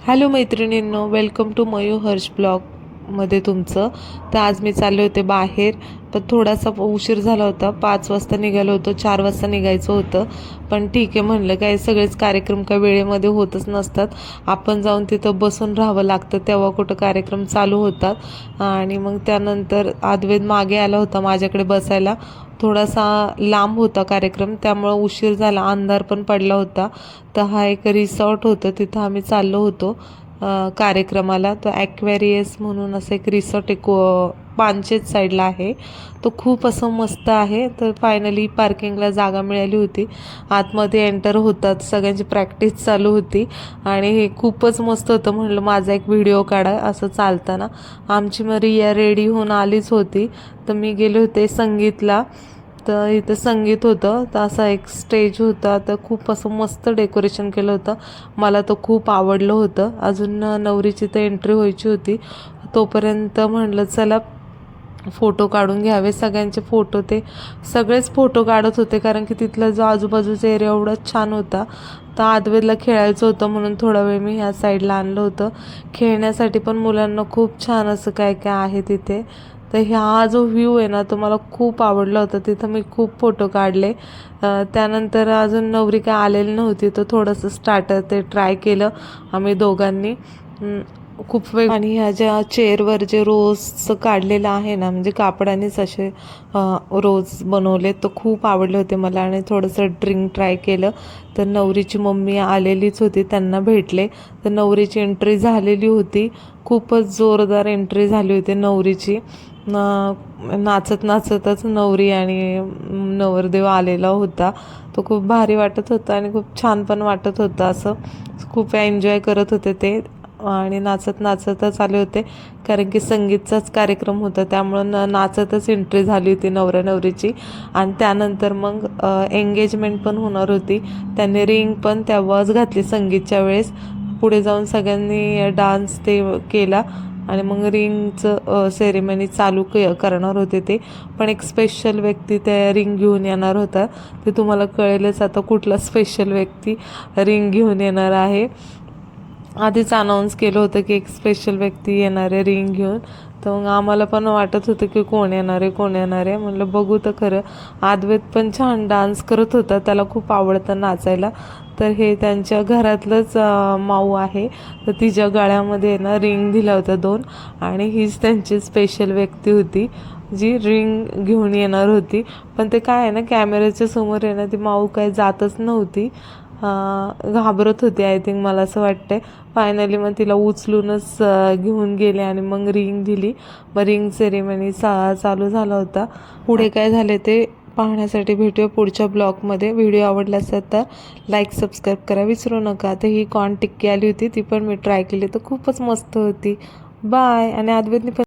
Hello मैत्रिणींनो, welcome to mu Harsh ब्लॉगमध्ये तुमचं. तर आज मी चालले होते बाहेर, पण थोडासा उशीर झाला होता. 5 वाजता निघालो होतो, 4 वाजता निघायचं होतं. पण ठीक आहे म्हणलं, काय सगळेच कार्यक्रम काय वेळेमध्ये होतच नसतात. आपण जाऊन तिथं बसून राहावं लागतं, तेव्हा कुठं कार्यक्रम चालू होतात. आणि मग त्यानंतर अद्वैत मागे आला होता माझ्याकडे बसायला. थोडासा लांब होता कार्यक्रम, त्यामुळं उशीर झाला, अंधार पण पडला होता. तर हा एक रिसॉर्ट होतं, तिथं आम्ही चाललो होतो कार्यक्रमाला. तो ॲक्वेरियस म्हणून असं एक रिसॉर्ट एक पानचेत साईडला आहे. तो खूप असं मस्त आहे. तर फायनली पार्किंगला जागा मिळाली होती. आतमध्ये एंटर होतात, सगळ्यांची प्रॅक्टिस चालू होती आणि हे खूपच मस्त होतं. म्हणलं माझा एक व्हिडिओ काढा असं चालताना. आमची रिया रेडी होऊन आलीच होती, तर मी गेले होते संगीतला. तर इथं संगीत होतं, तर असा एक स्टेज होता. तर खूप असं मस्त डेकोरेशन केलं होतं, मला तर खूप आवडलं होतं. अजून नवरीची तर एंट्री व्हायची होती, तोपर्यंत म्हणलं चला फोटो काढून घ्यावे. सगळ्यांचे फोटो, ते सगळेच फोटो काढत होते, कारण की तिथला जो आजूबाजूचा एरिया एवढाच छान होता. तर अद्वैतला खेळायचं होतं म्हणून थोडा वेळ मी ह्या साईडला आणलं होतं खेळण्यासाठी. पण मुलांना खूप छान असं काय काय आहे तिथे. तर हा जो व्ह्यू आहे ना, तो मला खूप आवडला होता. तिथं मी खूप फोटो काढले. त्यानंतर अजून नवरी काय आलेली नव्हती, तर थोडंसं स्टार्टर ते ट्राय केलं आम्ही दोघांनी. खूप वेळ. आणि ह्या ज्या चेअरवर जे रोजचं काढलेलं आहे ना, म्हणजे कापडानेच असे रोज बनवले, तर खूप आवडले होते मला. आणि थोडंसं ड्रिंक ट्राय केलं. तर नवरीची मम्मी आलेलीच होती, त्यांना भेटले. तर नवरीची एंट्री झालेली होती, खूपच जोरदार एंट्री झाली होती नवरीची. नाचत नाचतच नवरी आणि नवरदेव आलेला होता. तो खूप भारी वाटत होता आणि खूप छान पण वाटत होतं. असं खूप एन्जॉय करत होते ते आणि नाचत नाचतच आले होते, कारण की संगीतचाच कार्यक्रम होता. त्यामुळं नाचतच एंट्री झाली होती नवऱ्या नवरीची. आणि त्यानंतर मग एंगेजमेंट पण होणार होती. त्यांनी रिंग पण तेव्हाच घातली संगीतच्या वेळेस. पुढे जाऊन सगळ्यांनी डान्स ते केला आणि मग रिंगचं सेरेमनी चालू करणार होते ते. पण एक स्पेशल व्यक्ती त्या रिंग घेऊन येणार होता. ते तुम्हाला कळेलच आता कुठला स्पेशल व्यक्ती रिंग घेऊन येणार आहे. आधीच अनाऊन्स केलं होतं की एक स्पेशल व्यक्ती येणार आहे रिंग घेऊन. तर मग आम्हाला पण वाटत होतं की कोण येणार आहे कोण येणार आहे. म्हणलं बघू तर खरं. अद्वैत पण छान डान्स करत होता, त्याला खूप आवडतं नाचायला. तर हे त्यांच्या घरातलंच माऊ आहे. तर तिच्या गळ्यामध्ये ना रिंग दिला होता 2, आणि हीच त्यांची स्पेशल व्यक्ती होती जी रिंग घेऊन येणार होती. पण ते काय आहे ना, कॅमेऱ्याच्या समोर आहे ना, ती माऊ काय जातच नव्हती, घाबरत होती आय थिंक, मला असं वाटतंय. फायनली मग तिला उचलूनच घेऊन गेले आणि मग रिंग दिली. मग रिंग सेरेमनी चालू झाला होता. पुढे काय झाले ते पाहण्यासाठी भेटूया पुढच्या ब्लॉगमध्ये. व्हिडिओ आवडला असेल तर लाईक सबस्क्राईब करा विसरू नका. आता ही कॉर्न टिक्की आली होती, ती पण मी ट्राय केली, तर खूपच मस्त होती. बाय. आणि अद्वैतनी पण